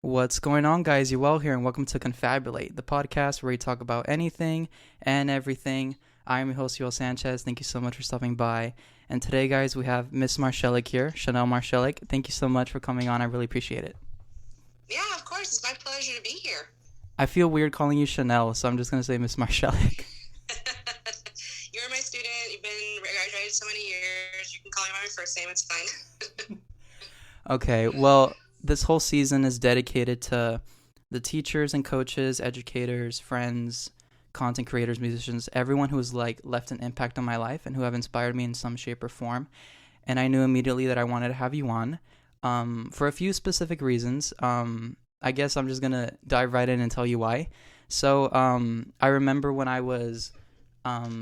What's going on, guys? You well here, and welcome to Confabulate, the podcast where we talk about anything and everything. I'm your host, Yoel Sanchez. Thank you so much for stopping by. And today, guys, we have Miss Marshalek here, Chanell Marshalek. Thank you so much for coming on. I really appreciate it. Yeah, of course. It's my pleasure to be here. I feel weird calling you Chanel, so I'm just going to say Miss Marshalek. You're my student. You've been graduated so many years. You can call me by my first name. It's fine. Okay, well, this whole season is dedicated to the teachers and coaches, educators, friends, content creators, musicians, everyone who has left an impact on my life and who have inspired me in some shape or form. And I knew immediately that I wanted to have you on for a few specific reasons. I guess I'm just gonna dive right in and tell you why. So I remember when I was I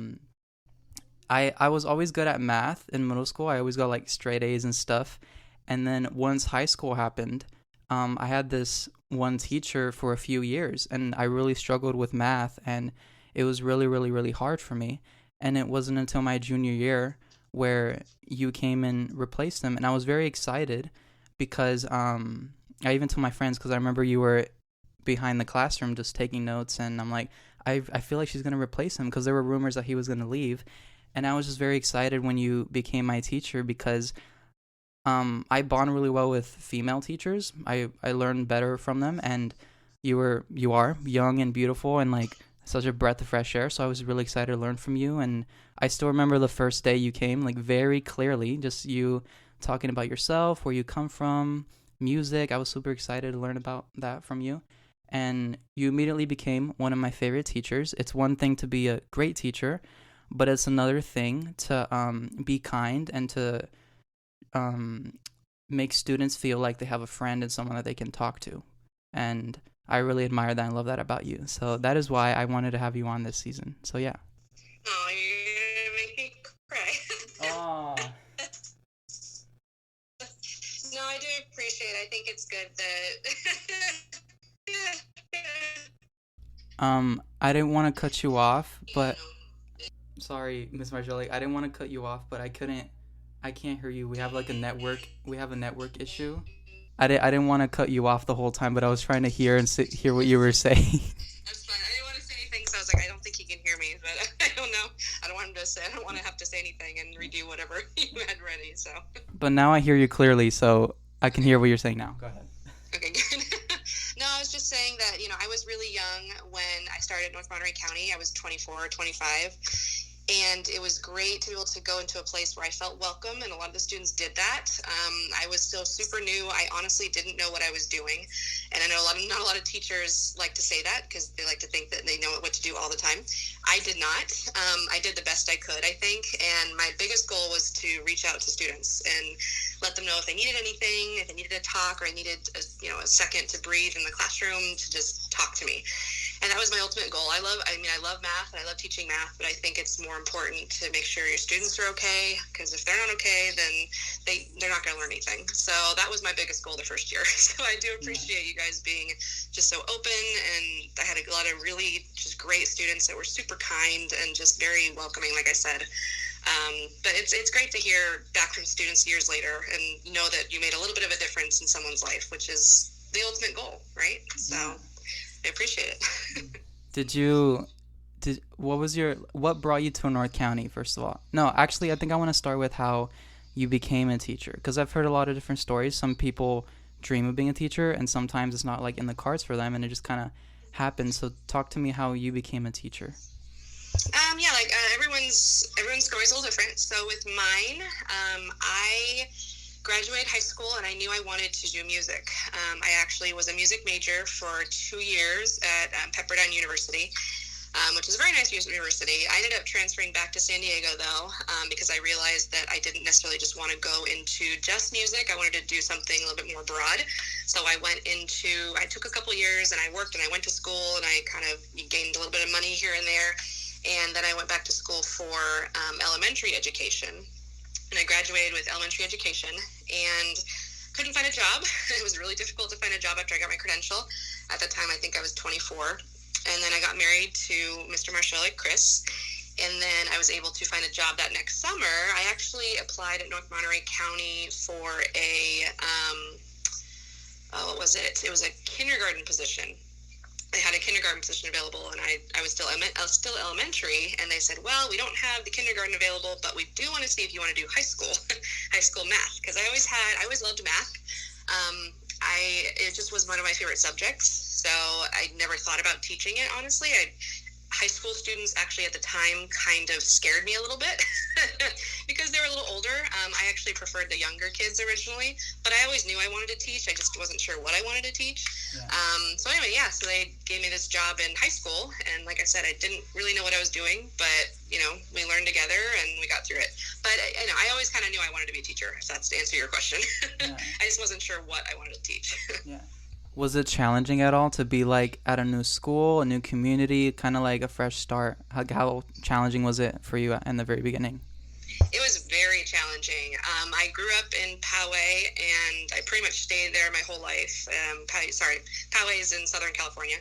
was always good at math in middle school. I always got like straight A's and stuff. And then once high school happened, I had this one teacher for a few years, and I really struggled with math, and it was really, really, really hard for me. And it wasn't until my junior year where you came and replaced him, and I was very excited because I even told my friends, because I remember you were behind the classroom just taking notes, and I'm like, I feel like she's going to replace him because there were rumors that he was going to leave. And I was just very excited when you became my teacher because I bond really well with female teachers. I learn better from them, and you are young and beautiful and like such a breath of fresh air. So I was really excited to learn from you, and I still remember the first day you came like very clearly, just you talking about yourself, where you come from, music. I was super excited to learn about that from you, and you immediately became one of my favorite teachers. It's one thing to be a great teacher, but it's another thing to be kind and to make students feel like they have a friend and someone that they can talk to. And I really admire that and love that about you. So that is why I wanted to have you on this season. So yeah. Oh, you're gonna make me cry. Oh. No, I do appreciate it. I think it's good that I didn't want to cut you off, you but know, sorry, Miss Marjorie, I didn't want to cut you off, but I can't hear you. We have like a network issue. I didn't want to cut you off the whole time, but I was trying to hear and hear what you were saying. that's fine. I didn't want to say anything, so I was like, I don't think he can hear me, but I don't know. I don't want him to say. I don't want to have to say anything and redo whatever you had ready. So. But now I hear you clearly, so I can hear what you're saying now. Go ahead. Okay, good. No, I was just saying that, I was really young when I started North Monterey County. I was 24 or 25. And it was great to be able to go into a place where I felt welcome, and a lot of the students did that. I was still super new. I honestly didn't know what I was doing, and I know not a lot of teachers like to say that because they like to think that they know what to do all the time. I did not. I did the best I could, I think, and my biggest goal was to reach out to students and let them know if they needed anything, if they needed to talk, or I needed a second to breathe in the classroom to just talk to me. And that was my ultimate goal. I love math and I love teaching math, but I think it's more important to make sure your students are okay, because if they're not okay, then they're not going to learn anything. So that was my biggest goal the first year. So I do appreciate you guys being just so open, and I had a lot of really just great students that were super kind and just very welcoming, like I said. But it's great to hear back from students years later and know that you made a little bit of a difference in someone's life, which is the ultimate goal, right? So I appreciate it. What brought you to North County, first of all? No, actually, I think I want to start with how you became a teacher, because I've heard a lot of different stories. Some people dream of being a teacher, and sometimes it's not like in the cards for them, and it just kind of happens. So talk to me how you became a teacher. Everyone's story is a little different. So with mine, I graduated high school and I knew I wanted to do music. I actually was a music major for 2 years at Pepperdine University, which is a very nice university. I ended up transferring back to San Diego, though, because I realized that I didn't necessarily just want to go into just music. I wanted to do something a little bit more broad. So I took a couple years and I worked and I went to school and I kind of gained a little bit of money here and there. And then I went back to school for elementary education. And I graduated with elementary education and couldn't find a job. It was really difficult to find a job after I got my credential. At the time, I think I was 24. And then I got married to Mr. Marshalek, Chris. And then I was able to find a job that next summer. I actually applied at North Monterey County for a what was it? It was a kindergarten position. They had a kindergarten position available, and I was still elementary, and they said, well, we don't have the kindergarten available, but we do want to see if you want to do high school, high school math, because I always loved math. It just was one of my favorite subjects, so I never thought about teaching it, honestly. High school students actually at the time kind of scared me a little bit because they were a little older. I actually preferred the younger kids originally, but I always knew I wanted to teach. I just wasn't sure what I wanted to teach. Yeah. So anyway, so they gave me this job in high school, and like I said, I didn't really know what I was doing, but we learned together and we got through it. But I always kind of knew I wanted to be a teacher, if that's to answer your question. Yeah. I just wasn't sure what I wanted to teach. Yeah. Was it challenging at all to be like at a new school, a new community, kind of like a fresh start? How challenging was it for you in the very beginning? It was very challenging. I grew up in Poway, and I pretty much stayed there my whole life. Poway is in Southern California.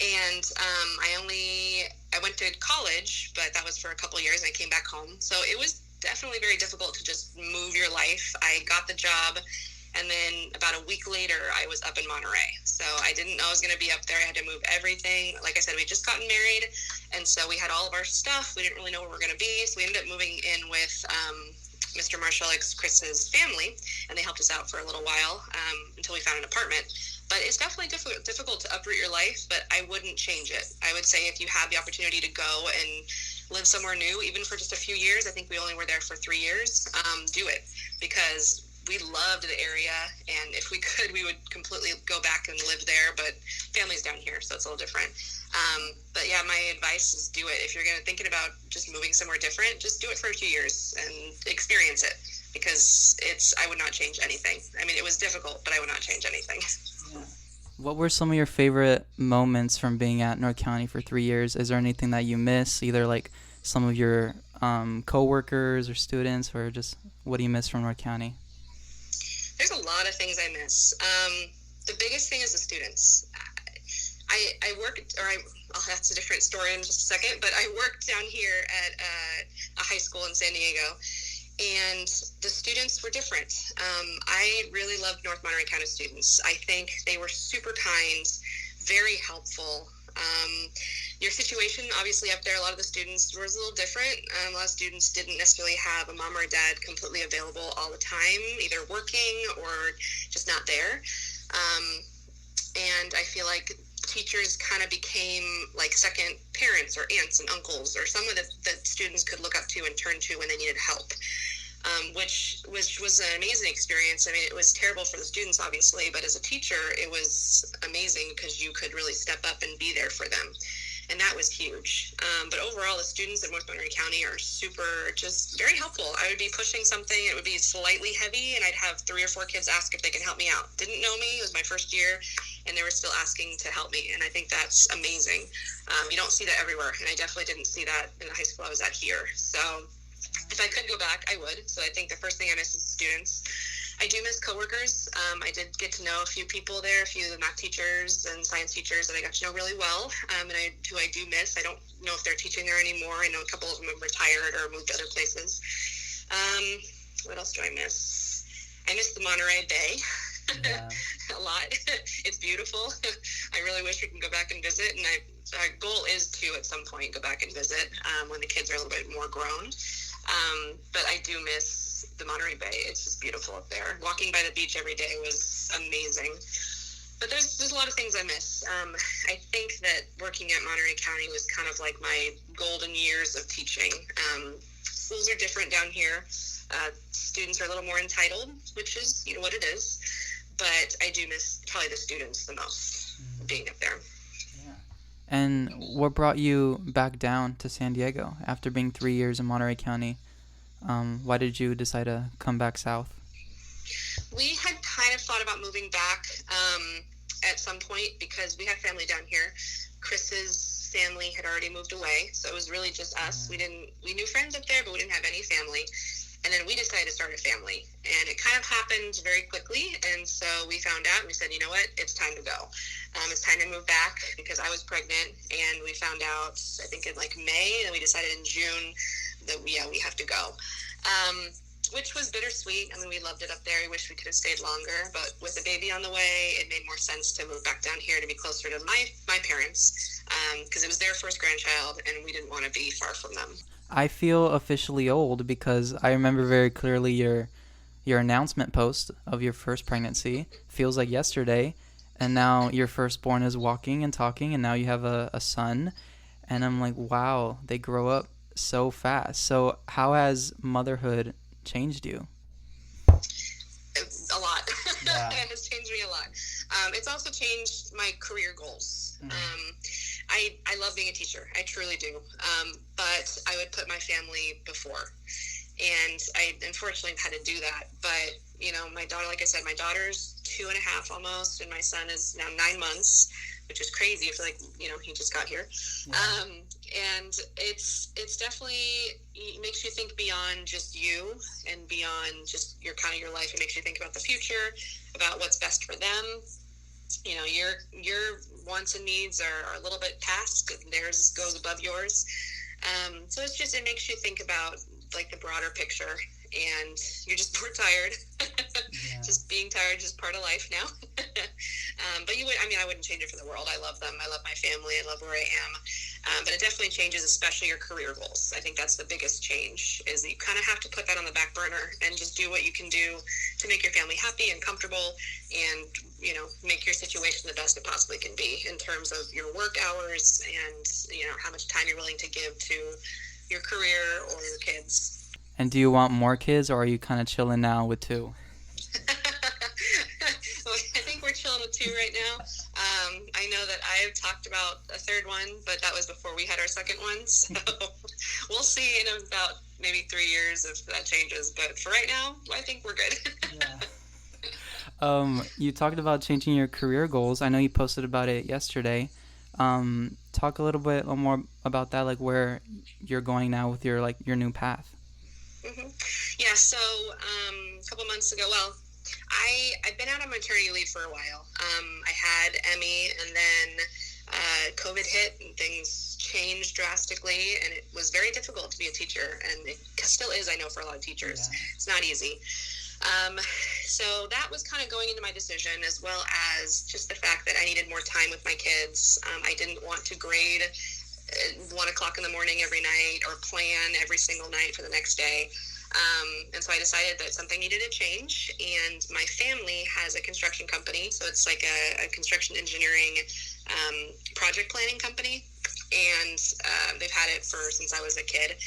And I went to college, but that was for a couple of years, and I came back home. So it was definitely very difficult to just move your life. I got the job, and then about a week later, I was up in Monterey. So I didn't know I was going to be up there. I had to move everything. Like I said, we had just gotten married, and so we had all of our stuff. We didn't really know where we were going to be, so we ended up moving in with Mr. Marshalek's, Chris's family, and they helped us out for a little while until we found an apartment. But it's definitely difficult to uproot your life, but I wouldn't change it. I would say if you have the opportunity to go and live somewhere new, even for just a few years, I think we only were there for 3 years, do it, because we loved the area, and if we could, we would completely go back and live there, but family's down here, so it's a little different. But yeah, my advice is do it. If you're thinking about just moving somewhere different, just do it for a few years and experience it, because I would not change anything. I mean, it was difficult, but I would not change anything. Yeah. What were some of your favorite moments from being at North County for 3 years? Is there anything that you miss, either like some of your co-workers or students, or just what do you miss from North County? There's a lot of things I miss. The biggest thing is the students. That's a different story in just a second, but I worked down here at a high school in San Diego, and the students were different. I really loved North Monterey County students. I think they were super kind, very helpful. Your situation, obviously, up there, a lot of the students was a little different. A lot of students didn't necessarily have a mom or a dad completely available all the time, either working or just not there. And I feel like teachers kind of became like second parents or aunts and uncles, or someone that students could look up to and turn to when they needed help. Which was an amazing experience. I mean, it was terrible for the students, obviously, but as a teacher, it was amazing because you could really step up and be there for them. And that was huge. But overall, the students in North Monterey County are just very helpful. I would be pushing something, it would be slightly heavy, and I'd have 3 or 4 kids ask if they can help me out. Didn't know me, it was my first year, and they were still asking to help me, and I think that's amazing. You don't see that everywhere, and I definitely didn't see that in the high school I was at here. So if I could go back, I would. So I think the first thing I miss is students. I do miss coworkers. I did get to know a few people there, a few of the math teachers and science teachers that I got to know really well, and who I do miss. I don't know if they're teaching there anymore. I know a couple of them have retired or moved to other places. What else do I miss? I miss the Monterey Bay. Yeah. A lot. It's beautiful. I really wish we can go back and visit, and our goal is to, at some point, go back and visit when the kids are a little bit more grown. But I do miss the Monterey Bay. It's just beautiful up there. Walking by the beach every day was amazing. But there's a lot of things I miss. I think that working at Monterey County was kind of like my golden years of teaching. Schools are different down here. Students are a little more entitled, which is what it is. But I do miss probably the students the most, being up there. Yeah. And what brought you back down to San Diego after being 3 years in Monterey County? Why did you decide to come back south? We had kind of thought about moving back at some point because we have family down here. Chris's family had already moved away, so it was really just us. Mm-hmm. We knew friends up there, but we didn't have any family. And then we decided to start a family, and it kind of happened very quickly. And so we found out, and we said, you know what, it's time to go. It's time to move back because I was pregnant, and we found out, I think in like May, and we decided in June that we have to go. which was bittersweet. I mean, we loved it up there. We wish we could have stayed longer, but with a baby on the way, it made more sense to move back down here to be closer to my parents, because it was their first grandchild, and we didn't want to be far from them. I feel officially old because I remember very clearly your announcement post of your first pregnancy. Feels like yesterday, and now your firstborn is walking and talking, and now you have a son, and I'm like, wow, they grow up so fast. So how has motherhood changed you? A lot. Yeah. It has changed me a lot. It's also changed my career goals. I love being a teacher. I truly do. But I would put my family before. And I unfortunately had to do that. But, my daughter, like I said, my daughter's 2.5 almost, and my son is now 9 months, which is crazy. I feel like, he just got here. Yeah. And it's definitely, it makes you think beyond just you and beyond just your life. It makes you think about the future, about what's best for them. Your wants and needs are a little bit past, and theirs goes above yours. So it makes you think about like the broader picture, and you're just more tired. Yeah. Just being tired is just part of life now. But I wouldn't change it for the world. I love them. I love my family. I love where I am. But it definitely changes, especially your career goals. I think that's the biggest change, is that you kind of have to put that on the back burner and just do what you can do to make your family happy and comfortable, and, make your situation the best it possibly can be in terms of your work hours and, how much time you're willing to give to your career or your kids. And do you want more kids, or are you kind of chilling now with 2? I think we're chilling with 2 right now. I know that I've talked about a 3rd one, but that was before we had our 2nd one. So we'll see in about maybe 3 years if that changes. But for right now, I think we're good. Yeah. You talked about changing your career goals. I know you posted about it yesterday. Talk a little bit more about that, like where you're going now with your new path. Mm-hmm. Yeah, so a couple months ago, I've been out on maternity leave for a while. I had Emmy, and then COVID hit, and things changed drastically, and it was very difficult to be a teacher, and it still is, I know, for a lot of teachers. Yeah. It's not easy. So that was kind of going into my decision, as well as just the fact that I needed more time with my kids. I didn't want to grade at 1 o'clock in the morning every night or plan every single night for the next day. And so I decided that something needed to change, and my family has a construction company. So it's like a construction engineering project planning company, and they've had it since I was a kid.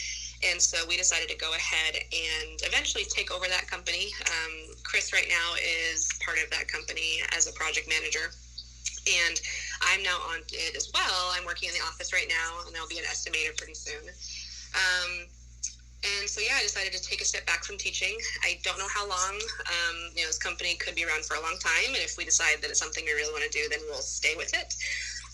And so we decided to go ahead and eventually take over that company. Chris right now is part of that company as a project manager, and I'm now on it as well. I'm working in the office right now, and I'll be an estimator pretty soon. And so, I decided to take a step back from teaching. I don't know how long. This company could be around for a long time, and if we decide that it's something we really want to do, then we'll stay with it.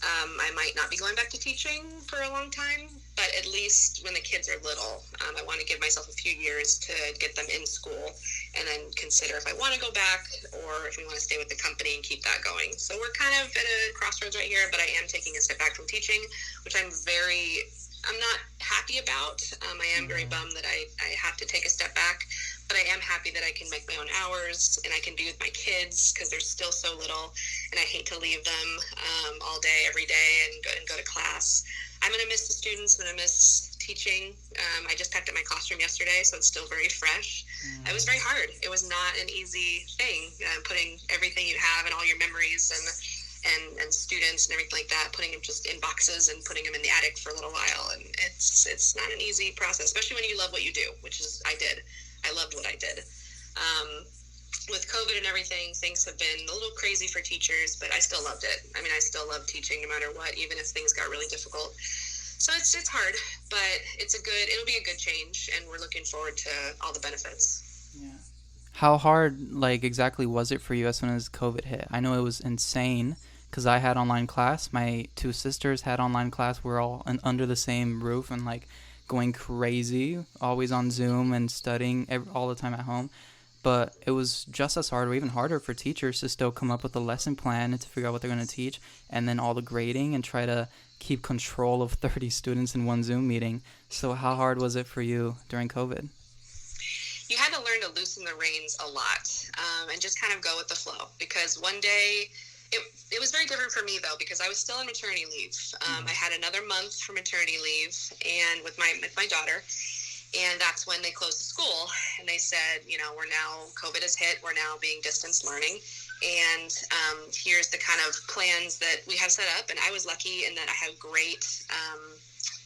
I might not be going back to teaching for a long time, but at least when the kids are little, I want to give myself a few years to get them in school, and then consider if I want to go back or if we want to stay with the company and keep that going. So we're kind of at a crossroads right here, but I am taking a step back from teaching, which I'm not happy about. I am very bummed that I have to take a step back, but I am happy that I can make my own hours and I can be with my kids because they're still so little, and I hate to leave them all day, every day, and go to class. I'm going to miss the students. I'm going to miss teaching. I just packed up my classroom yesterday, so it's still very fresh. It was very hard. It was not an easy thing, putting everything you have and all your memories and students and everything like that, putting them just in boxes and putting them in the attic for a little while. And it's not an easy process, especially when you love what you do, which is I did. I loved what I did. With COVID and everything, things have been a little crazy for teachers, but I still loved it. I mean, I still love teaching no matter what, even if things got really difficult. So it's hard, but it'll be a good change, and we're looking forward to all the benefits. Yeah. How hard, exactly was it for you as soon as COVID hit? I know it was insane because I had online class. My 2 sisters had online class. We're all under the same roof and going crazy, always on Zoom and studying all the time at home. But it was just as hard or even harder for teachers to still come up with a lesson plan and to figure out what they're going to teach, and then all the grading and try to keep control of 30 students in one Zoom meeting. So how hard was it for you during COVID? You had to learn to loosen the reins a lot, and just kind of go with the flow. Because one day, it was very different for me though, because I was still on maternity leave. I had another month for maternity leave, and with my daughter, and that's when they closed the school, and they said, we're now, COVID has hit, we're now being distance learning, and here's the kind of plans that we have set up. And I was lucky in that I had a great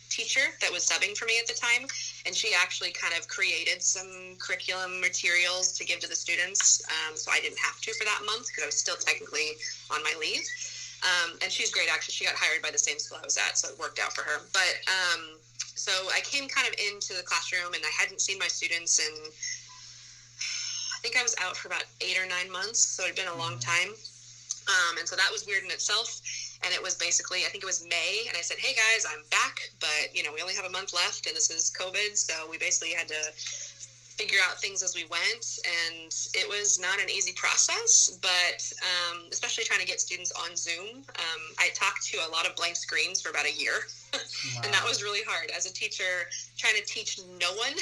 teacher that was subbing for me at the time, and she actually kind of created some curriculum materials to give to the students, so I didn't have to for that month because I was still technically on my leave. And she's great, actually. She got hired by the same school I was at, so it worked out for her. But so I came kind of into the classroom, and I hadn't seen my students in, I think I was out for about 8 or 9 months, so it had been a long time. And so that was weird in itself. And it was basically, I think it was May, and I said, hey guys, I'm back, but we only have a month left, and this is COVID, so we basically had to figure out things as we went, and it was not an easy process, but especially trying to get students on Zoom. I talked to a lot of blank screens for about a year, wow. And that was really hard. As a teacher, trying to teach no one,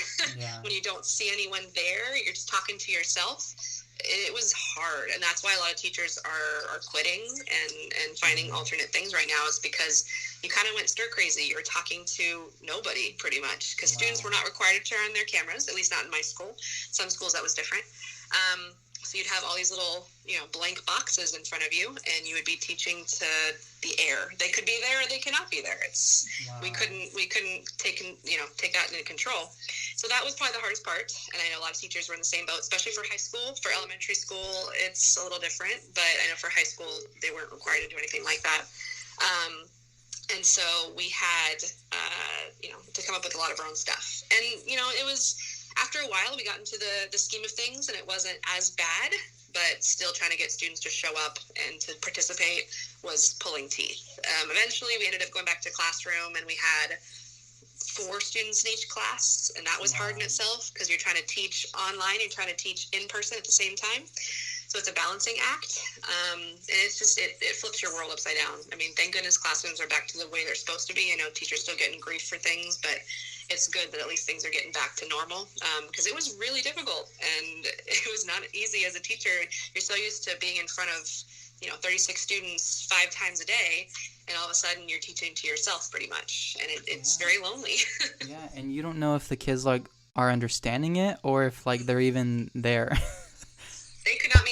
when you don't see anyone there, you're just talking to yourself. It was hard, and that's why a lot of teachers are quitting and finding alternate things right now, is because you kind of went stir crazy. You were talking to nobody pretty much, because students were not required to turn on their cameras, at least not in my school. Some schools that was different. So you'd have all these little, blank boxes in front of you, and you would be teaching to the air. They could be there or they cannot be there. We couldn't take that into control. So that was probably the hardest part. And I know a lot of teachers were in the same boat, especially for high school. For elementary school, it's a little different, but I know for high school, they weren't required to do anything like that. And so we had, to come up with a lot of our own stuff. And, it was, after a while, we got into the scheme of things, and it wasn't as bad, but still trying to get students to show up and to participate was pulling teeth. Eventually, we ended up going back to classroom, and we had 4 students in each class, and that was hard in itself, because you're trying to teach online and trying to teach in person at the same time. So it's a balancing act, and it's just, it flips your world upside down. I mean, thank goodness classrooms are back to the way they're supposed to be. I know teachers still getting grief for things, but it's good that at least things are getting back to normal, because it was really difficult, and it was not easy as a teacher. You're so used to being in front of 36 students 5 times a day, and all of a sudden you're teaching to yourself pretty much, and it's very lonely. Yeah, and you don't know if the kids are understanding it, or if they're even there. They could not.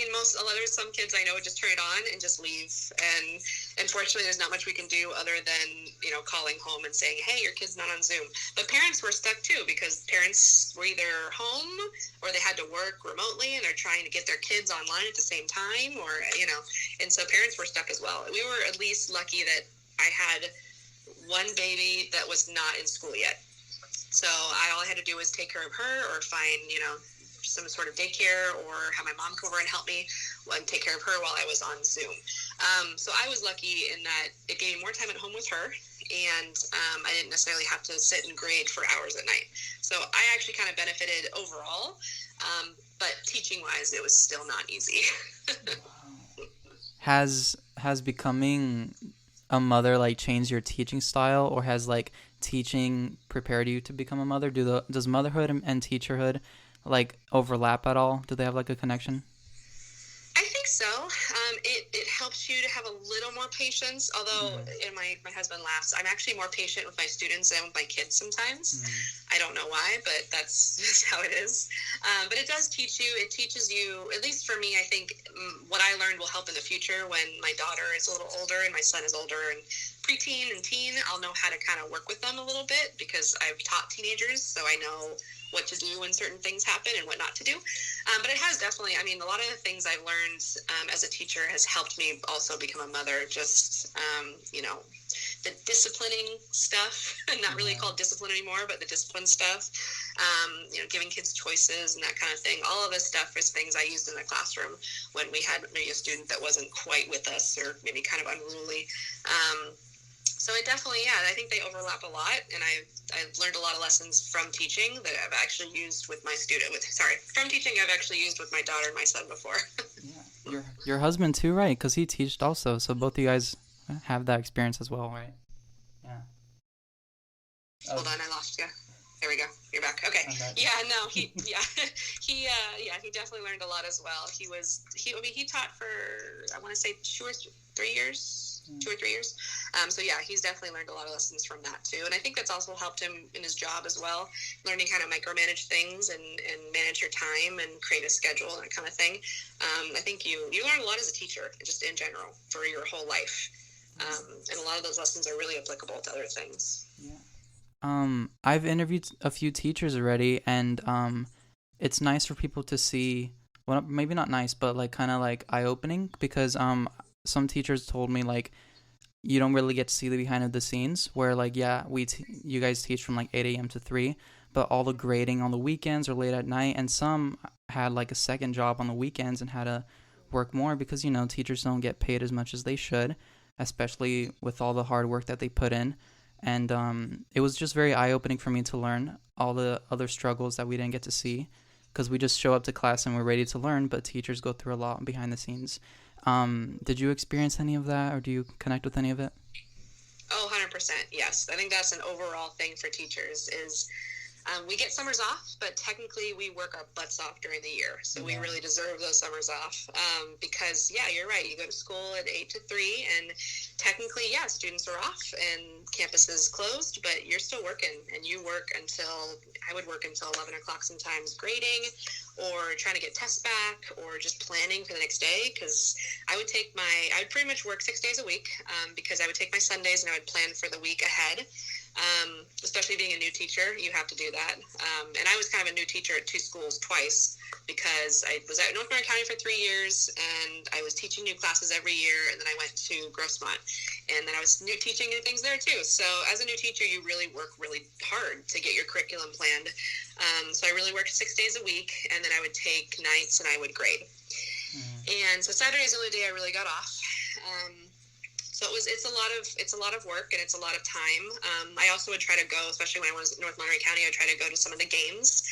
Some kids I know would just turn it on and just leave, and unfortunately there's not much we can do other than calling home and saying, hey, your kid's not on Zoom. But parents were stuck too, because parents were either home or they had to work remotely, and they're trying to get their kids online at the same time, or and so parents were stuck as well. We were at least lucky that I had one baby that was not in school yet, so all I had to do was take care of her, or find some sort of daycare, or have my mom come over and help me and take care of her while I was on Zoom. So I was lucky in that it gave me more time at home with her, and I didn't necessarily have to sit and grade for hours at night. So I actually kind of benefited overall, but teaching-wise, it was still not easy. Has becoming a mother changed your teaching style, or has teaching prepared you to become a mother? Does motherhood and teacherhood overlap at all? Do they have a connection? I think so. It helps you to have a little more patience, although and my husband laughs. I'm actually more patient with my students than with my kids sometimes. I don't know why, but that's just how it is. But it does teach you. It teaches you, at least for me, I think what I learned will help in the future when my daughter is a little older and my son is older, and preteen and teen, I'll know how to kind of work with them a little bit, because I've taught teenagers, so I know what to do when certain things happen and what not to do. But it has definitely, a lot of the things I've learned as a teacher has helped me also become a mother. Just, the disciplining stuff, not really called discipline anymore, but the discipline stuff, giving kids choices and that kind of thing. All of this stuff is things I used in the classroom when we had maybe a student that wasn't quite with us, or maybe kind of unruly. So it definitely, I think they overlap a lot, and I've learned a lot of lessons from teaching that I've actually used with my from teaching I've actually used with my daughter and my son before. Yeah, your husband too, right? Because he taught also, so both of you guys have that experience as well, right? Yeah. Hold on, I lost you. There we go. You're back. Okay. Yeah, no, he he definitely learned a lot as well. He taught for, I want to say 3 years. So yeah, he's definitely learned a lot of lessons from that too. And I think that's also helped him in his job as well, learning how to micromanage things and manage your time and create a schedule and that kind of thing. I think you learn a lot as a teacher, just in general, for your whole life. And a lot of those lessons are really applicable to other things. Yeah. I've interviewed a few teachers already, and it's nice for people to see, well, maybe not nice, but like kind of like eye-opening, because some teachers told me like you don't really get to see the behind the scenes, where like, yeah, you guys teach from like 8 a.m. to 3, but all the grading on the weekends or late at night, and some had like a second job on the weekends and had to work more because, you know, teachers don't get paid as much as they should, especially with all the hard work that they put in. And it was just very eye-opening for me to learn all the other struggles that we didn't get to see, because we just show up to class and we're ready to learn, but teachers go through a lot behind the scenes. Did you experience any of that, or do you connect with any of it? Oh, 100%. Yes. I think that's an overall thing for teachers is we get summers off, but technically we work our butts off during the year. So we really deserve those summers off because, yeah, you're right. You go to school at 8 to 3, and technically, yeah, students are off and campus is closed, but you're still working, and you work I would work until 11 o'clock sometimes grading or trying to get tests back or just planning for the next day, because I would pretty much work 6 days a week because I would take my Sundays and I would plan for the week ahead. Especially being a new teacher, you have to do that. And I was kind of a new teacher at 2 schools twice, because I was at North Monroe County for 3 years, and I was teaching new classes every year, and then I went to Grossmont, and then I was new teaching new things there too. So as a new teacher, you really work really hard to get your curriculum planned. So I really worked 6 days a week, and then I would take nights and I would grade. And so Saturday is the only day I really got off. So it's a lot of work, and it's a lot of time. I also would try to go, especially when I was in North Monroe County, I would try to go to some of the games.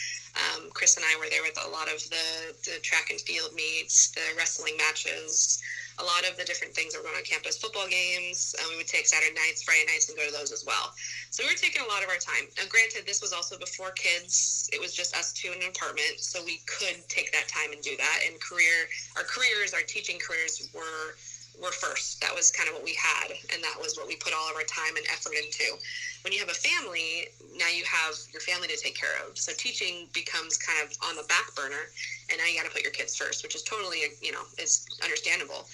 Chris and I were there with a lot of the track and field meets, the wrestling matches, a lot of the different things that were going on campus, football games. We would take Saturday nights, Friday nights, and go to those as well. So we were taking a lot of our time. Now, granted, this was also before kids. It was just us two in an apartment, so we could take that time and do that. And our teaching careers were first. That was kind of what we had, and that was what we put all of our time and effort into. When you have a family, now you have your family to take care of. So teaching becomes kind of on the back burner, and now you got to put your kids first, which is totally, it's understandable.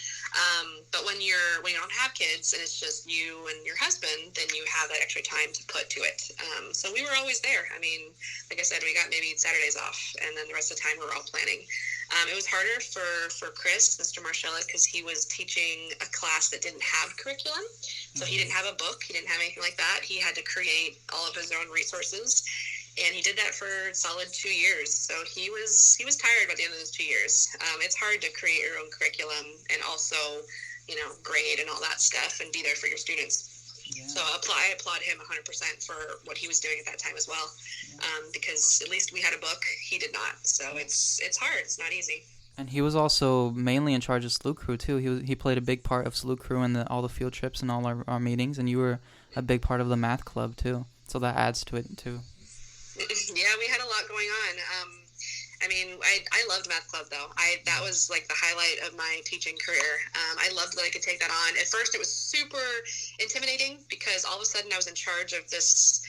But when you don't have kids and it's just you and your husband, then you have that extra time to put to it. So we were always there. I mean, like I said, we got maybe Saturdays off, and then the rest of the time we were all planning. It was harder for Chris, Mr. Marshalek, because he was teaching a class that didn't have curriculum. So he didn't have a book. He didn't have anything like that. He had to create all of his own resources. And he did that for a solid 2 years. So he was tired by the end of those 2 years. It's hard to create your own curriculum and also, grade and all that stuff and be there for your students. Yeah. So I applaud him 100% for what he was doing at that time as well, because at least we had a book. He did not. So it's hard. It's not easy. And he was also mainly in charge of SLU Crew too. He played a big part of SLU Crew in all the field trips and all our meetings. And you were a big part of the math club too. So that adds to it too. Yeah, we had a lot going on. I loved math club though. That was like the highlight of my teaching career. I loved that I could take that on. At first, it was super intimidating because all of a sudden I was in charge of this.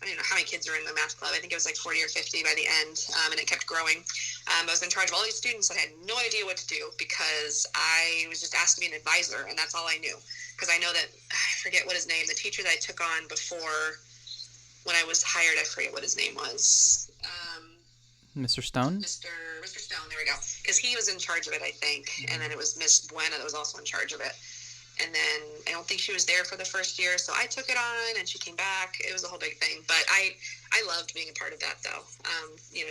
I don't know how many kids are in the math club. I think it was like 40 or 50 by the end, and it kept growing. I was in charge of all these students that had no idea what to do because I was just asked to be an advisor, and that's all I knew. Because I know that, I forget what his name, the teacher that I took on before when I was hired, I forget what his name was. Mr. Stone? Mr. Stone, there we go. Because he was in charge of it, I think. Mm-hmm. And then it was Miss Buena that was also in charge of it. And then I don't think she was there for the first year, so I took it on, and she came back. It was a whole big thing. But I loved being a part of that, though.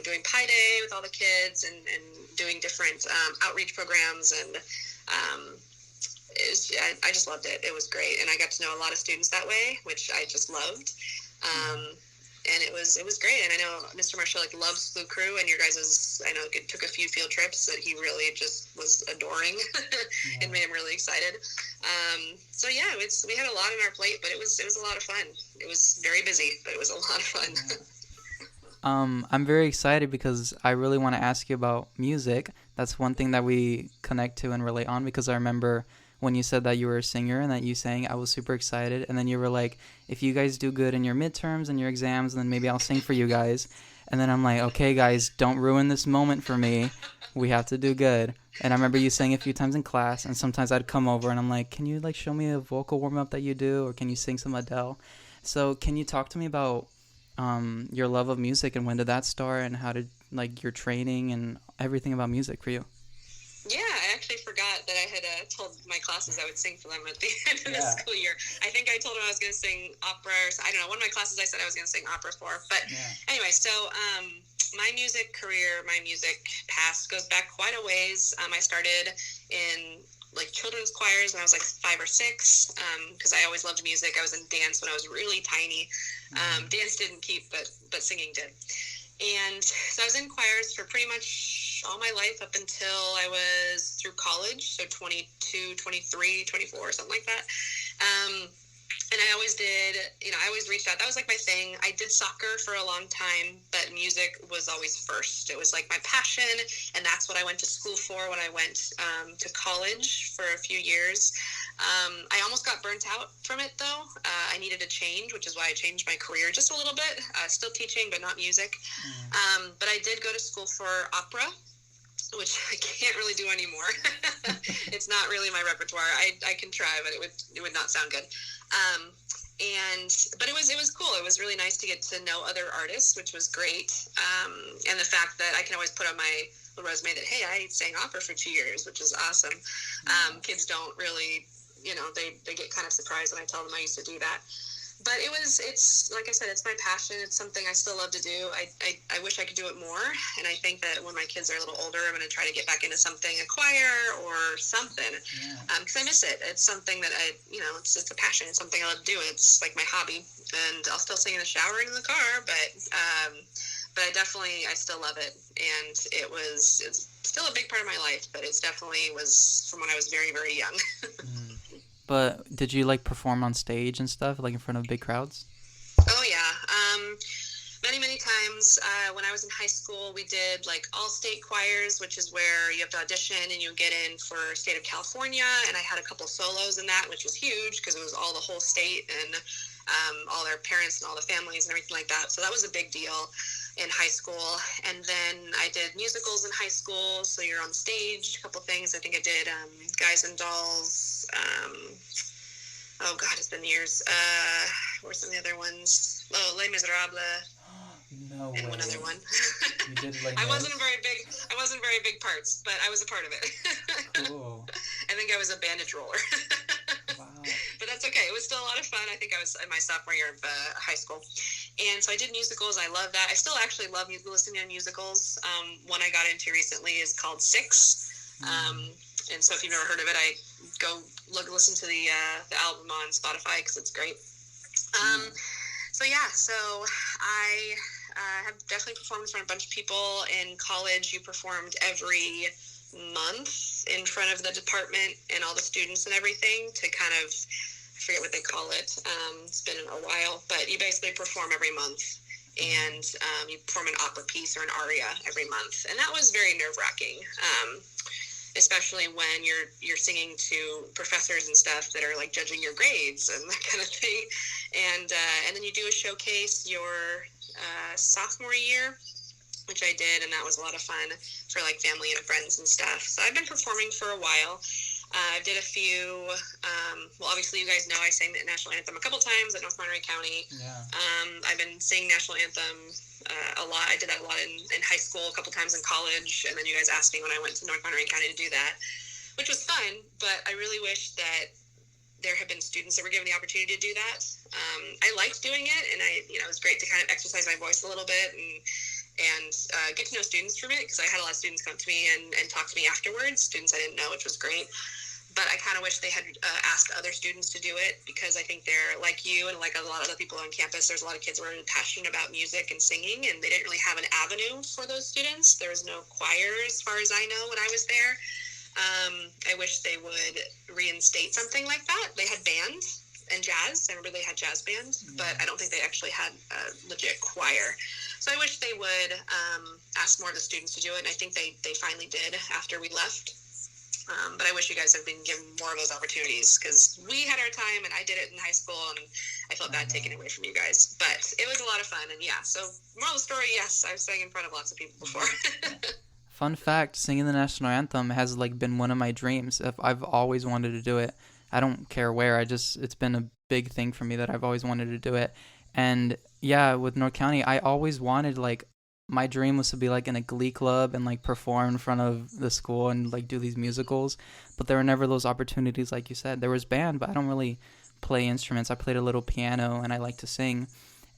Doing Pi Day with all the kids and doing different outreach programs. And I just loved it. It was great. And I got to know a lot of students that way, which I just loved. And it was great. And I know Mr. Marshalek loves SLU Crew, and your guys' I know it took a few field trips that he really just was adoring and made him really excited. So yeah, we had a lot on our plate, but it was a lot of fun. It was very busy, but it was a lot of fun. I'm very excited because I really want to ask you about music. That's one thing that we connect to and relate on because I remember when you said that you were a singer and that you sang, I was super excited. And then you were like, if you guys do good in your midterms and your exams, then maybe I'll sing for you guys. And then I'm like, okay, guys, don't ruin this moment for me. We have to do good. And I remember you sang a few times in class, and sometimes I'd come over and I'm like, can you like show me a vocal warm up that you do, or can you sing some Adele? So can you talk to me about your love of music and when did that start and how did like your training and everything about music for you? Yeah, I actually forgot that I had told my classes I would sing for them at the end of the school year. I think I told them I was going to sing opera, or I don't know, one of my classes I said I was going to sing opera for. But anyway, so my music career, my music past goes back quite a ways. I started in like children's choirs when I was like 5 or 6 because I always loved music. I was in dance when I was really tiny. Dance didn't keep, but singing did. And so I was in choirs for pretty much all my life up until I was through college, so 22, 23, 24, something like that. And I always did, I always reached out. That was like my thing. I did soccer for a long time, but music was always first. It was like my passion, and that's what I went to school for when I went to college for a few years. I almost got burnt out from it, though. I needed a change, which is why I changed my career just a little bit. Still teaching, but not music. But I did go to school for opera, which I can't really do anymore. It's not really my repertoire. I can try, but it would not sound good. But it was cool. It was really nice to get to know other artists, which was great. And the fact that I can always put on my resume that, hey, I sang opera for 2 years, which is awesome. Kids don't really, they get kind of surprised when I tell them I used to do that. But it's like I said, it's my passion. It's something I still love to do. I wish I could do it more. And I think that when my kids are a little older, I'm going to try to get back into something, a choir or something, because I miss it. It's something that it's just a passion. It's something I love to do. It's like my hobby. And I'll still sing in the shower and in the car, but I still love it. And it's still a big part of my life, but it's definitely was from when I was very, very young. But did you like perform on stage and stuff, like in front of big crowds? Oh yeah, many times. When I was in high school, we did like all-state choirs, which is where you have to audition and you get in for state of California. And I had a couple solos in that, which was huge because it was all the whole state and all their parents and all the families and everything like that. So that was a big deal in high school. And then I did musicals in high school, so you're on stage, a couple things. I think I did Guys and Dolls. Oh God, it's been years. What were some of the other ones? Oh, Les Miserables. No and way. One other one. You did Les I wasn't very big parts, but I was a part of it. Cool. I think I was a bandage roller. Wow. But that's okay. It was still a lot of fun. I think I was in my sophomore year of high school. And so I did musicals. I love that. I still actually love listening to musicals. One I got into recently is called Six. And so if you've never heard of it, I go listen to the album on Spotify because it's great. So I have definitely performed in front of a bunch of people. In college, you performed every month in front of the department and all the students and everything to kind of, I forget what they call it. It's been a while, but you basically perform every month. And you perform an opera piece or an aria every month. And that was very nerve-wracking. Especially when you're singing to professors and stuff that are like judging your grades and that kind of thing, and then you do a showcase your sophomore year, which I did, and that was a lot of fun for like family and friends and stuff. So I've been performing for a while. I did a few. Well, obviously, you guys know I sang the national anthem a couple times at North Monterey County. Yeah. I've been singing national anthem a lot. I did that a lot in high school, a couple times in college, and then you guys asked me when I went to North Monterey County to do that, which was fun. But I really wish that there had been students that were given the opportunity to do that. I liked doing it, and it was great to kind of exercise my voice a little bit and get to know students from it, because I had a lot of students come to me and talk to me afterwards, students I didn't know, which was great. But I kind of wish they had asked other students to do it, because I think they're like you and like a lot of other people on campus. There's a lot of kids who are really passionate about music and singing, and they didn't really have an avenue for those students. There was no choir, as far as I know, when I was there. I wish they would reinstate something like that. They had band and jazz. I remember they had jazz band, but I don't think they actually had a legit choir. So I wish they would ask more of the students to do it, and I think they finally did after we left. But I wish you guys had been given more of those opportunities, because we had our time and I did it in high school, and I felt bad taking it away from you guys. But it was a lot of fun, and yeah, so moral of the story, yes, I've sang in front of lots of people before. Fun fact, singing the national anthem has like been one of my dreams. If I've always wanted to do it. I don't care where. It's been a big thing for me that I've always wanted to do it. And yeah, with North County, I always wanted, like, my dream was to be like in a glee club and like perform in front of the school and like do these musicals, but there were never those opportunities. Like you said, there was band, but I don't really play instruments. I played a little piano and I like to sing.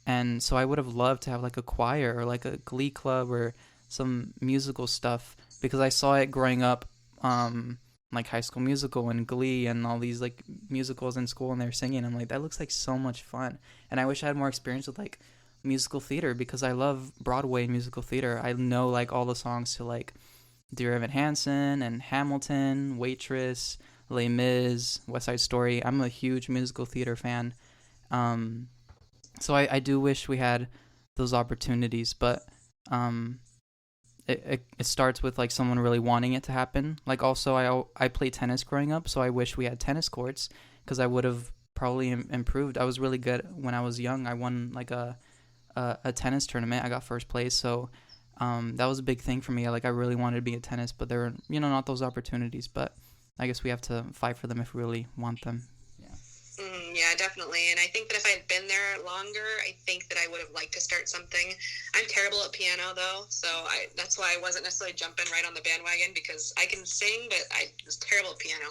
And so I would have loved to have like a choir or like a glee club or some musical stuff, because I saw it growing up, like High School Musical and Glee and all these like musicals in school, and they're singing. I'm like, that looks like so much fun. And I wish I had more experience with like musical theater, because I love Broadway musical theater. I know like all the songs to like Dear Evan Hansen and Hamilton, Waitress, Les Mis, West Side Story. I'm a huge musical theater fan. So I do wish we had those opportunities, but it starts with like someone really wanting it to happen. Like also I played tennis growing up, so I wish we had tennis courts, because I would have probably improved. I was really good when I was young. I won like a tennis tournament. I got first place, so that was a big thing for me. I really wanted to be at tennis, but there were not those opportunities. But I guess we have to fight for them if we really want them. Yeah, definitely. And I think that if I had been there longer, I think that I would have liked to start something. I'm terrible at piano, though, so that's why I wasn't necessarily jumping right on the bandwagon, because I can sing, but I was terrible at piano.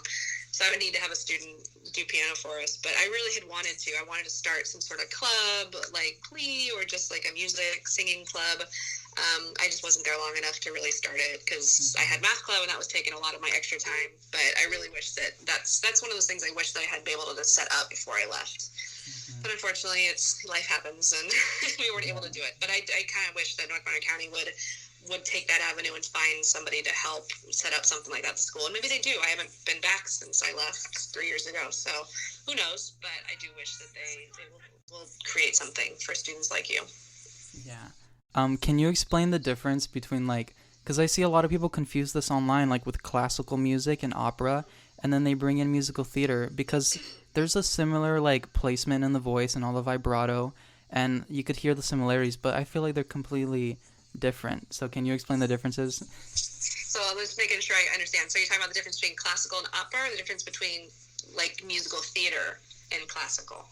So I would need to have a student do piano for us. But I really had wanted to. I wanted to start some sort of club, like Glee, or just like a music singing club. I just wasn't there long enough to really start it, because I had math club and that was taking a lot of my extra time. But I really wish that's one of those things I wish that I had been able to set up before I left. But unfortunately, life happens, and we weren't able to do it. But I kind of wish that North Bonner County would take that avenue and find somebody to help set up something like that at the school. And maybe they do. I haven't been back since I left 3 years ago, so who knows? But I do wish that they will create something for students like you. Yeah. Can you explain the difference between, like, because I see a lot of people confuse this online, like with classical music and opera, and then they bring in musical theater, because there's a similar like placement in the voice and all the vibrato, and you could hear the similarities, but I feel like they're completely different. So can you explain the differences? So I'm just making sure I understand. So you're talking about the difference between classical and opera, or the difference between like musical theater and classical?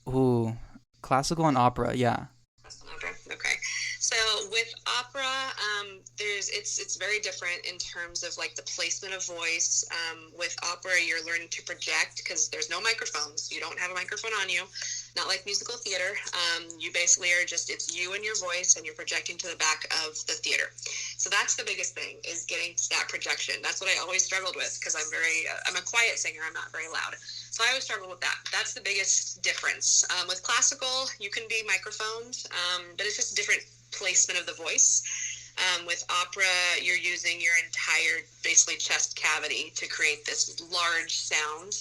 Ooh, classical and opera, yeah. Okay. So with opera, it's very different in terms of like the placement of voice. With opera, you're learning to project, because there's no microphones. You don't have a microphone on you, not like musical theater. You basically are it's you and your voice, and you're projecting to the back of the theater. So that's the biggest thing, is getting to that projection. That's what I always struggled with, because I'm a quiet singer. I'm not very loud. So I always struggle with that. That's the biggest difference. With classical, you can be microphoned, but it's just a different placement of the voice. With opera, you're using your entire, basically, chest cavity to create this large sound,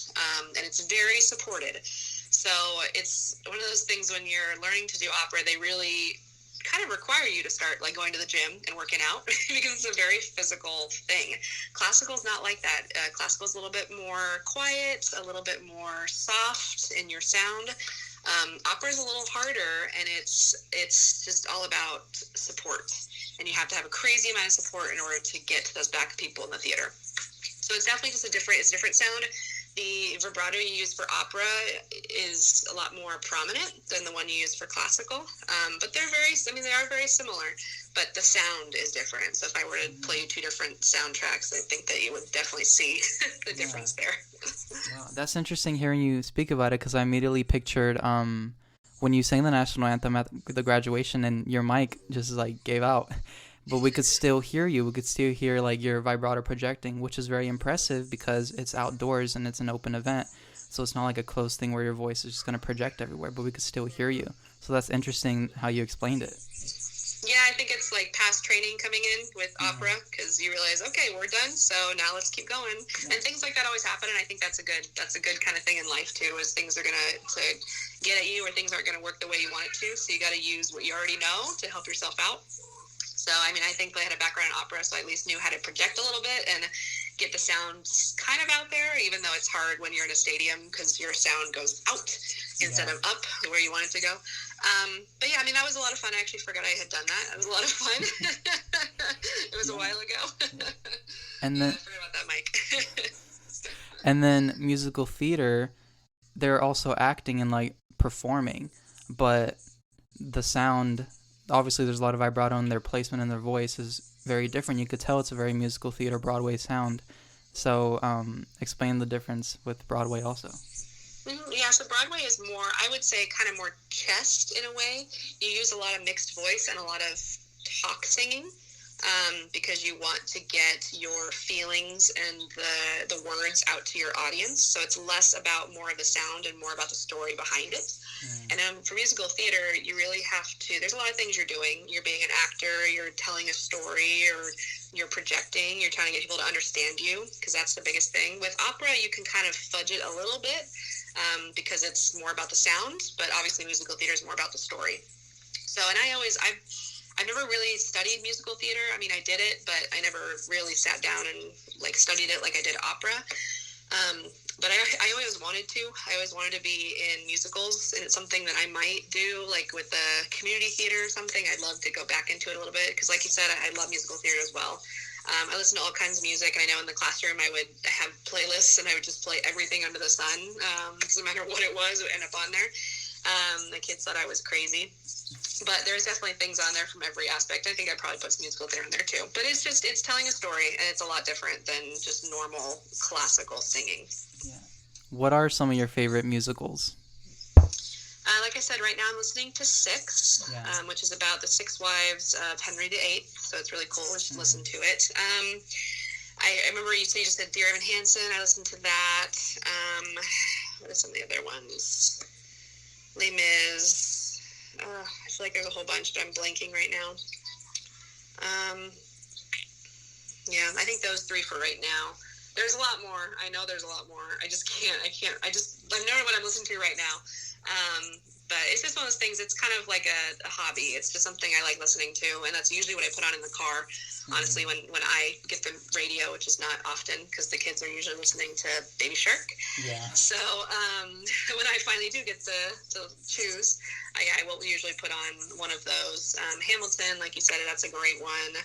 and it's very supported. So it's one of those things, when you're learning to do opera, they really kind of require you to start like going to the gym and working out, because it's a very physical thing. Classical is not like that. Classical is a little bit more quiet, a little bit more soft in your sound. Opera is a little harder, and it's just all about support, and you have to have a crazy amount of support in order to get to those back people in the theater. So it's definitely just a different sound. The vibrato you use for opera is a lot more prominent than the one you use for classical, but they are very similar, but the sound is different. So if I were to play you two different soundtracks, I think that you would definitely see the difference there. Wow, that's interesting hearing you speak about it, because I immediately pictured when you sang the national anthem at the graduation and your mic just like gave out. But we could still hear you. We could still hear like your vibrato projecting, which is very impressive, because it's outdoors and it's an open event. So it's not like a closed thing where your voice is just going to project everywhere, but we could still hear you. So that's interesting how you explained it. Yeah, I think it's like past training coming in with opera because you realize, okay, we're done, so now let's keep going. And things like that always happen, and I think that's a good kind of thing in life too. Is things are gonna to get at you, or things aren't gonna work the way you want it to. So you got to use what you already know to help yourself out. So, I mean, I think I had a background in opera, so I at least knew how to project a little bit and get the sounds kind of out there, even though it's hard when you're in a stadium because your sound goes out instead of up where you want it to go. But yeah, I mean, that was a lot of fun. I actually forgot I had done that. It was a lot of fun. It was a while ago. And then, I forgot about that, Mike. and then musical theater, they're also acting and like performing, but the sound, obviously there's a lot of vibrato, and their placement in their voice is very different. You could tell it's a very musical theater Broadway sound. So explain the difference with Broadway also. Yeah, so Broadway is more, I would say, kind of more chest in a way. You use a lot of mixed voice and a lot of talk singing because you want to get your feelings and the words out to your audience. So it's less about more of the sound and more about the story behind it. And for musical theater, you really have to, there's a lot of things you're doing. You're being an actor, you're telling a story, or you're projecting, you're trying to get people to understand you, because that's the biggest thing. With opera, you can kind of fudge it a little bit because it's more about the sound, but obviously musical theater is more about the story. So, and I've never really studied musical theater. I mean, I did it, but I never really sat down and like studied it like I did opera. But I always wanted to. I always wanted to be in musicals, and it's something that I might do, like with the community theater or something. I'd love to go back into it a little bit, because like you said, I love musical theater as well. I listen to all kinds of music, and I know in the classroom I would have playlists, and I would just play everything under the sun, because no matter what it was, it would end up on there. The kids thought I was crazy. But there's definitely things on there from every aspect. I think I probably put some musical theater in there too. But it's telling a story, and it's a lot different than just normal classical singing. Yeah. What are some of your favorite musicals? Like I said, right now I'm listening to Six, which is about the 6 wives of Henry VIII. So it's really cool. We should listen to it. I remember you just said Dear Evan Hansen. I listened to that. What are some of the other ones? Les Mis. I feel like there's a whole bunch, but I'm blanking right now. Yeah, I think those 3 for right now. There's a lot more. I know there's a lot more. I know what I'm listening to right now. But it's just one of those things. It's kind of like a hobby. It's just something I like listening to, and that's usually what I put on in the car. Honestly, when I get the radio, which is not often because the kids are usually listening to Baby Shark. Yeah. So when I finally do get to choose, I will usually put on one of those. Hamilton, like you said, that's a great one.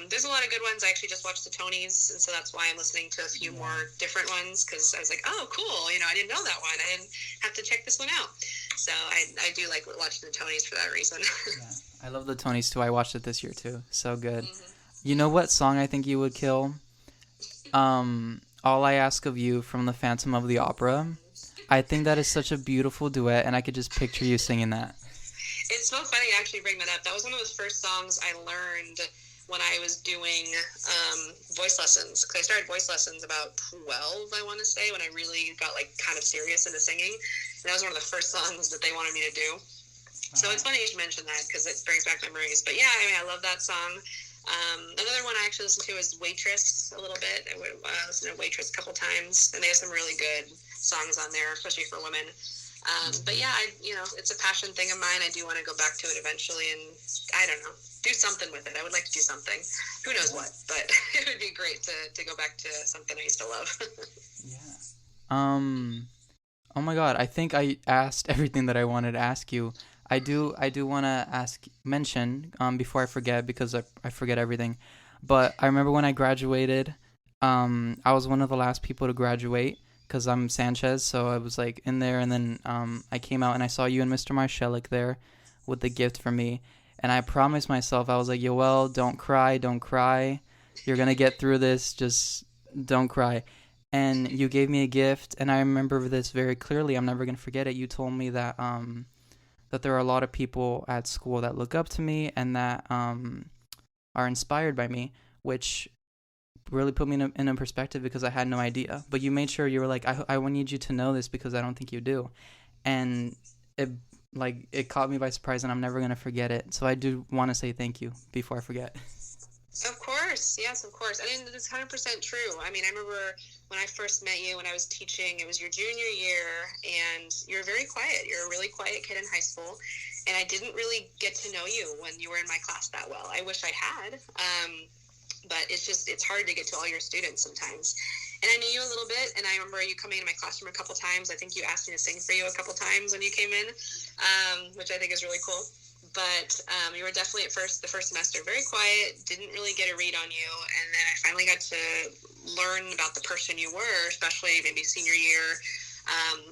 There's a lot of good ones. I actually just watched the Tonys, and so that's why I'm listening to a few more different ones, because I was like, oh, cool. I didn't know that one. I didn't have to check this one out. So I do like watching the Tonys for that reason. I love the Tonys, too. I watched it this year, too. So good. Mm-hmm. You know what song I think you would kill? All I Ask of You from The Phantom of the Opera. I think that is such a beautiful duet, and I could just picture you singing that. It's so funny you actually bring that up. That was one of those first songs I learned when I was doing voice lessons, because I started voice lessons about 12, I want to say, when I really got like kind of serious into singing, and that was one of the first songs that they wanted me to do. So it's funny you should mention that, because it brings back memories. But yeah, I love that song. Another one I actually listened to is Waitress a little bit. I listened to Waitress a couple times, and they have some really good songs on there, especially for women. But yeah, it's a passion thing of mine. I do want to go back to it eventually, and I don't know, do something with it. I would like to do something. Who knows what, but it would be great to go back to something I used to love. Yeah. Oh my God, I think I asked everything that I wanted to ask you. I do want to mention, before I forget, because I forget everything, but I remember when I graduated, I was one of the last people to graduate, because I'm Sanchez, so I was like in there, and then I came out and I saw you and Mr. Marshalek there with the gift for me, and I promised myself, I was like, Yoel, don't cry, you're gonna get through this, just don't cry. And you gave me a gift, and I remember this very clearly. I'm never gonna forget it. You told me that that there are a lot of people at school that look up to me and that are inspired by me, which really put me in a perspective, because I had no idea. But you made sure, you were like, I need you to know this, because I don't think you do. And it like it caught me by surprise, and I'm never gonna forget it. So I do want to say thank you before I forget. Of course, yes, of course. I mean, it's 100% true. I mean, I remember when I first met you when I was teaching, it was your junior year, and you were very quiet. You're a really quiet kid in high school, and I didn't really get to know you when you were in my class that well. I wish I had, but it's hard to get to all your students sometimes. And I knew you a little bit, and I remember you coming into my classroom a couple times. I think you asked me to sing for you a couple times when you came in, which I think is really cool. But you were definitely the first semester very quiet, didn't really get a read on you, and then I finally got to learn about the person you were, especially maybe senior year.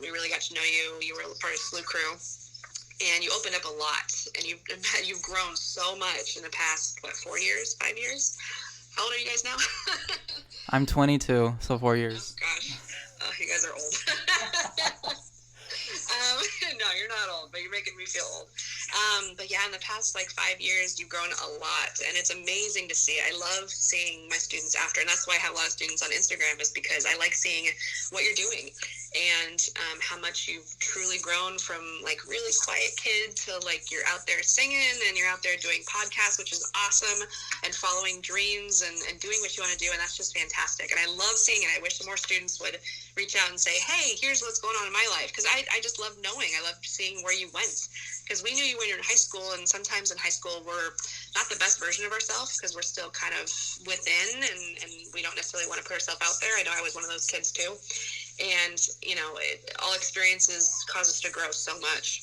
We really got to know you. You were part of SLU crew, and you opened up a lot, and you've grown so much in the past 4 years, 5 years. How old are you guys now? I'm 22, so 4 years. Oh gosh, you guys are old. No, you're not old, but you're making me feel old. But yeah, in the past 5 years, you've grown a lot, and it's amazing to see. I love seeing my students after, and that's why I have a lot of students on Instagram, is because I like seeing what you're doing and how much you've truly grown from really quiet kid to you're out there singing and you're out there doing podcasts, which is awesome, and following dreams and doing what you want to do, and that's just fantastic. And I love seeing it. I wish more students would reach out and say, hey, here's what's going on in my life, because I just love knowing. I love seeing where you went, because we knew you when you were in high school, and sometimes in high school we're not the best version of ourselves because we're still kind of within, and we don't necessarily want to put ourselves out there. I know I was one of those kids too, and all experiences cause us to grow so much,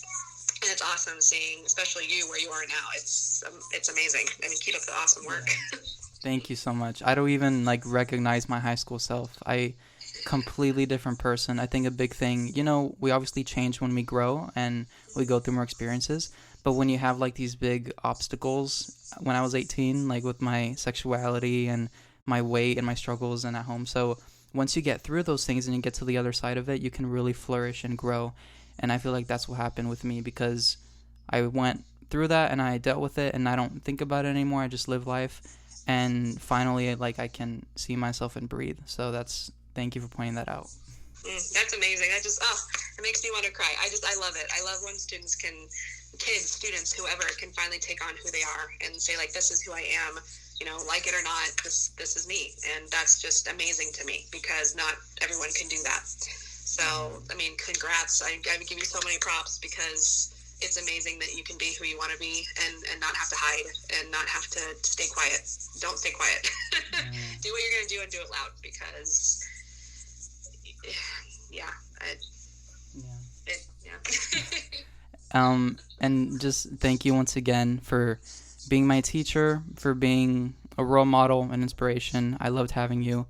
and it's awesome seeing, especially you, where you are now. It's amazing. I mean, keep up the awesome work. Thank you so much. I don't even recognize my high school self. Completely different person. I think a big thing, we obviously change when we grow and we go through more experiences, but when you have these big obstacles, when I was 18, with my sexuality and my weight and my struggles and at home, so once you get through those things and you get to the other side of it, you can really flourish and grow. And I feel like that's what happened with me, because I went through that and I dealt with it, and I don't think about it anymore. I just live life, and finally I can see myself and breathe. So thank you for pointing that out. That's amazing. That just, it makes me want to cry. I love it. I love when students, whoever, can finally take on who they are and say, this is who I am, like it or not, this is me. And that's just amazing to me, because not everyone can do that. So, I mean, congrats. I give you so many props, because it's amazing that you can be who you want to be and not have to hide and not have to stay quiet. Don't stay quiet. Do what you're going to do and do it loud, because and just thank you once again for being my teacher, for being a role model and inspiration. I loved having you.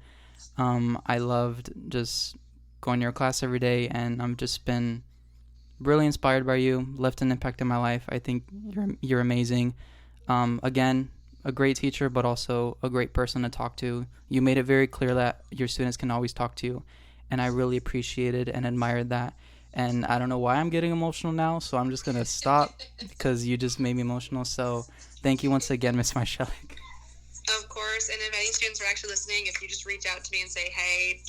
I loved just going to your class every day, and I've just been really inspired by you, left an impact in my life. I think you're amazing. Again, a great teacher, but also a great person to talk to. You made it very clear that your students can always talk to you, and I really appreciated and admired that. And I don't know why I'm getting emotional now, so I'm just going to stop because you just made me emotional. So thank you once again, Miss Marshalek. Of course, and if any students are actually listening, if you just reach out to me and say, hey,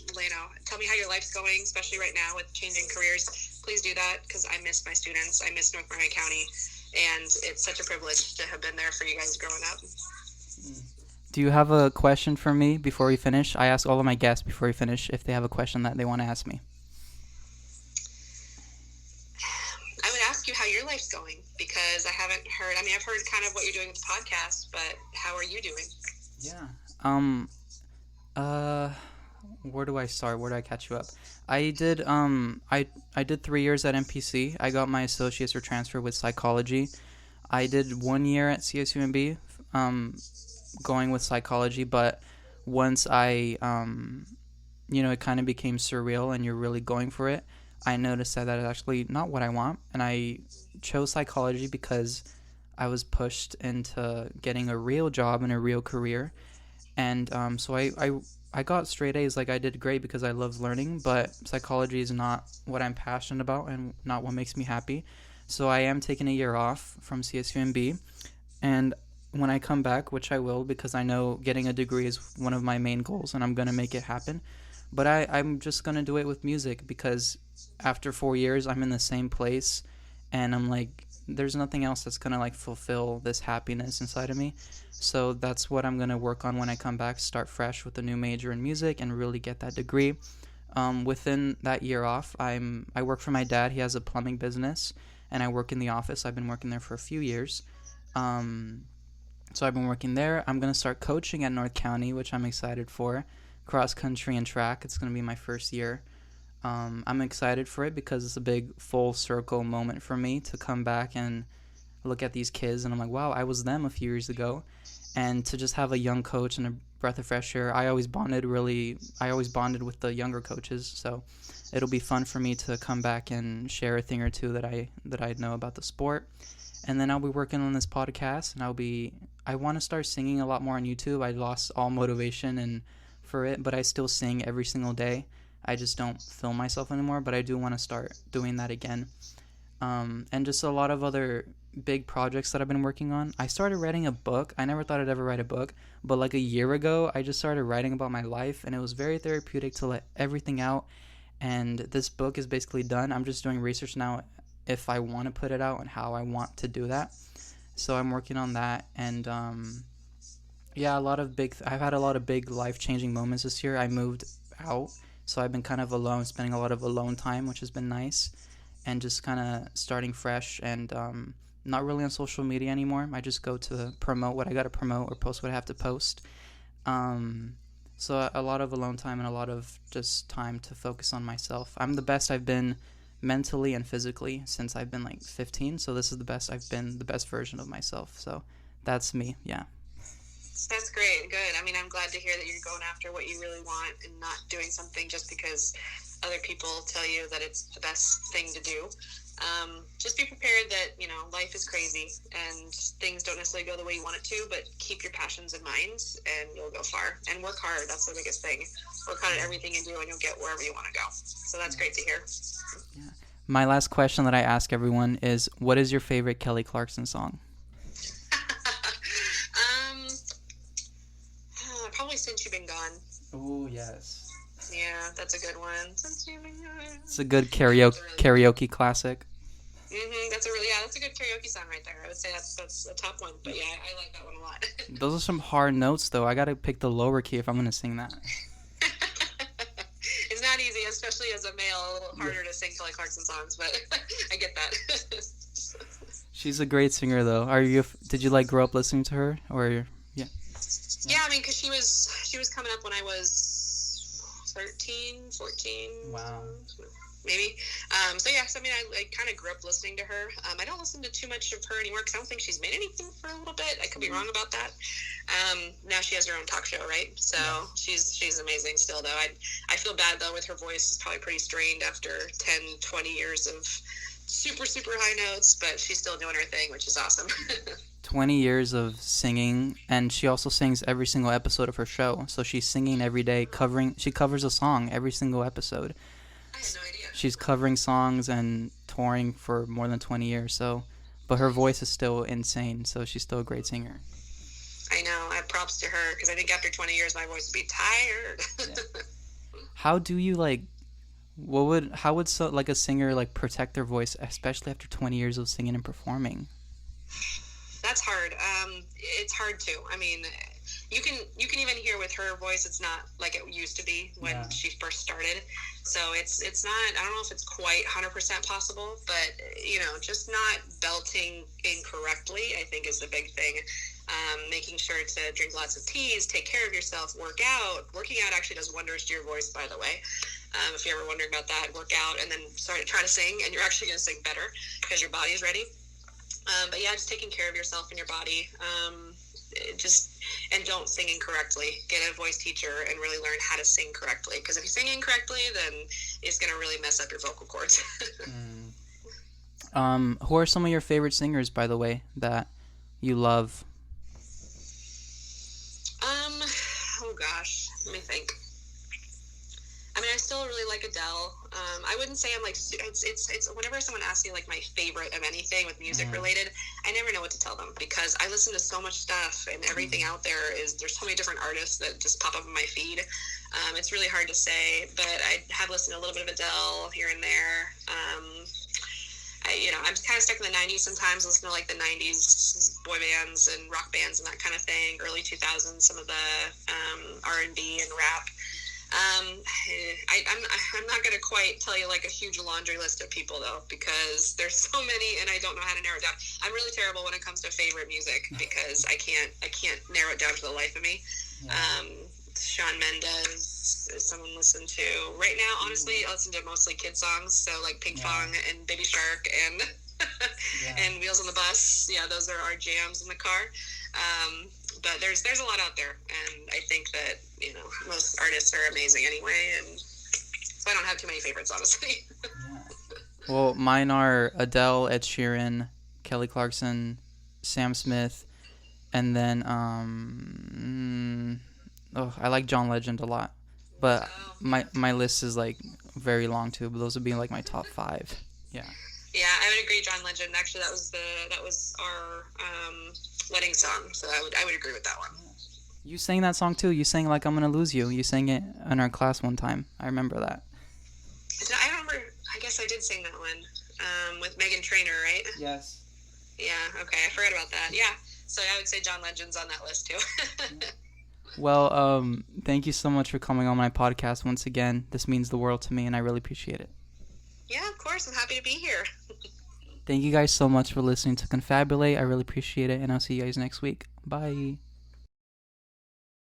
tell me how your life's going, especially right now with changing careers, please do that, because I miss my students. I miss North Monterey County, and it's such a privilege to have been there for you guys growing up. Do you have a question for me before we finish? I ask all of my guests before we finish if they have a question that they want to ask me. I would ask you how your life's going, because I haven't heard. I mean, I've heard kind of what you're doing with the podcast, but how are you doing? Yeah. Where do I start? Where do I catch you up? I did I did 3 years at MPC. I got my associate's or transfer with psychology. I did 1 year at CSUMB, going with psychology, but once I it kind of became surreal and you're really going for it, I noticed that is actually not what I want, and I chose psychology because I was pushed into getting a real job and a real career. And so I got straight A's. I did great because I love learning, but psychology is not what I'm passionate about and not what makes me happy. So I am taking a year off from CSUMB, and when I come back, which I will, because I know getting a degree is one of my main goals and I'm going to make it happen. But I'm just going to do it with music, because after 4 years, I'm in the same place and I'm like, there's nothing else that's gonna like fulfill this happiness inside of me. So that's what I'm gonna work on when I come back, start fresh with a new major in music and really get that degree. Within that year off, I work for my dad. He has a plumbing business, and I work in the office. I've been working there for a few years. Um, so I've been working there. I'm gonna start coaching at North County, which I'm excited for. Cross country and track. It's gonna be my first year. I'm excited for it because it's a big full circle moment for me to come back and look at these kids, and I'm like, wow, I was them a few years ago, and to just have a young coach and a breath of fresh air. I always bonded with the younger coaches, so it'll be fun for me to come back and share a thing or two that I know about the sport. And then I'll be working on this podcast, and I want to start singing a lot more on YouTube. I lost all motivation and for it, but I still sing every single day. I just don't film myself anymore, but I do want to start doing that again. And just a lot of other big projects that I've been working on. I started writing a book. I never thought I'd ever write a book, but like a year ago, I just started writing about my life, and it was very therapeutic to let everything out. And this book is basically done. I'm just doing research now if I want to put it out and how I want to do that. So I'm working on that, and yeah, I've had a lot of big life-changing moments this year. I moved out, so I've been kind of alone, spending a lot of alone time, which has been nice, and just kind of starting fresh, and not really on social media anymore. I just go to promote what I got to promote or post what I have to post. So a lot of alone time and a lot of just time to focus on myself. I'm the best I've been mentally and physically since I've been like 15, so this is the best I've been, the best version of myself. So that's me. Yeah. That's great. Good. I mean, I'm glad to hear that you're going after what you really want and not doing something just because other people tell you that it's the best thing to do. Just be prepared that, life is crazy and things don't necessarily go the way you want it to, but keep your passions in mind and you'll go far. And work hard. That's the biggest thing. Work hard at everything you do and you'll get wherever you want to go. So that's great to hear. Yeah. My last question that I ask everyone is, what is your favorite Kelly Clarkson song? Probably Since You've Been Gone. Oh, yes. Yeah, that's a good one. Since You've Been Gone. It's a good karaoke classic. That's a good karaoke song right there. I would say that's a top one. But yeah, I like that one a lot. Those are some hard notes, though. I gotta pick the lower key if I'm gonna sing that. It's not easy, especially as a male. A little harder to sing Kelly Clarkson songs, but I get that. She's a great singer, though. Did you grow up listening to her, or yeah? Yeah, I mean, because she was coming up when I was 13, 14. Wow. Maybe. So I mean, I kind of grew up listening to her. I don't listen to too much of her anymore because I don't think she's made anything for a little bit. I could be wrong about that. Now she has her own talk show, right? So she's amazing still, though. I feel bad, though, with her voice. It's probably pretty strained after 10, 20 years of super, super high notes, but she's still doing her thing, which is awesome. 20 years of singing, and she also sings every single episode of her show. So she's singing every day, she covers a song every single episode. I had no idea. She's covering songs and touring for more than 20 years, but her voice is still insane, so she's still a great singer. I know. I have props to her, because I think after 20 years, my voice would be tired. Yeah. How do you, how would a singer, protect their voice, especially after 20 years of singing and performing? That's hard. It's hard too. I mean, you can even hear with her voice, it's not like it used to be when she first started. So it's not, I don't know if it's quite 100% possible, but just not belting incorrectly, I think, is the big thing. Making sure to drink lots of teas, take care of yourself, work out. Working out actually does wonders to your voice, by the way. If you're ever wondering about that, work out and then try to sing, and you're actually going to sing better because your body is ready. But yeah, just taking care of yourself and your body. And don't sing incorrectly. Get a voice teacher and really learn how to sing correctly. Because if you sing incorrectly, then it's going to really mess up your vocal cords. Who are some of your favorite singers, by the way, that you love? Oh gosh, let me think. I mean, I still really like Adele. I wouldn't say I'm it's whenever someone asks me my favorite of anything with music related, I never know what to tell them because I listen to so much stuff and everything out there's so many different artists that just pop up in my feed. It's really hard to say, but I have listened to a little bit of Adele here and there. I'm kind of stuck in the 90s sometimes, listen to like the 90s boy bands and rock bands and that kind of thing, early 2000s, some of the R&B and rap. I'm not going to quite tell you like a huge laundry list of people though, because there's so many and I don't know how to narrow it down. I'm really terrible when it comes to favorite music because I can't narrow it down to the life of me. Yeah. Shawn Mendes is someone to listen to right now. Honestly, I listen to mostly kid songs, so like Pink Fong and Baby Shark and and Wheels on the Bus. Yeah, those are our jams in the car. But there's a lot out there, and I think that most artists are amazing anyway, and so I don't have too many favorites, honestly. Well, mine are Adele, Ed Sheeran, Kelly Clarkson, Sam Smith, and then I like John Legend a lot, but my list is like very long too. But those would be like my top 5. Yeah. Yeah, I would agree. John Legend. Actually, that was our wedding song, so I would agree with that one. You sang that song too. You sang like "I'm Gonna Lose You." You sang it in our class one time. I remember that. I remember. I guess I did sing that one with Meghan Trainor, right? Yes. Yeah. Okay, I forgot about that. Yeah. So I would say John Legend's on that list too. Well, thank you so much for coming on my podcast once again. This means the world to me, and I really appreciate it. Yeah, of course. I'm happy to be here. Thank you guys so much for listening to Confabulate. I really appreciate it, and I'll see you guys next week. Bye.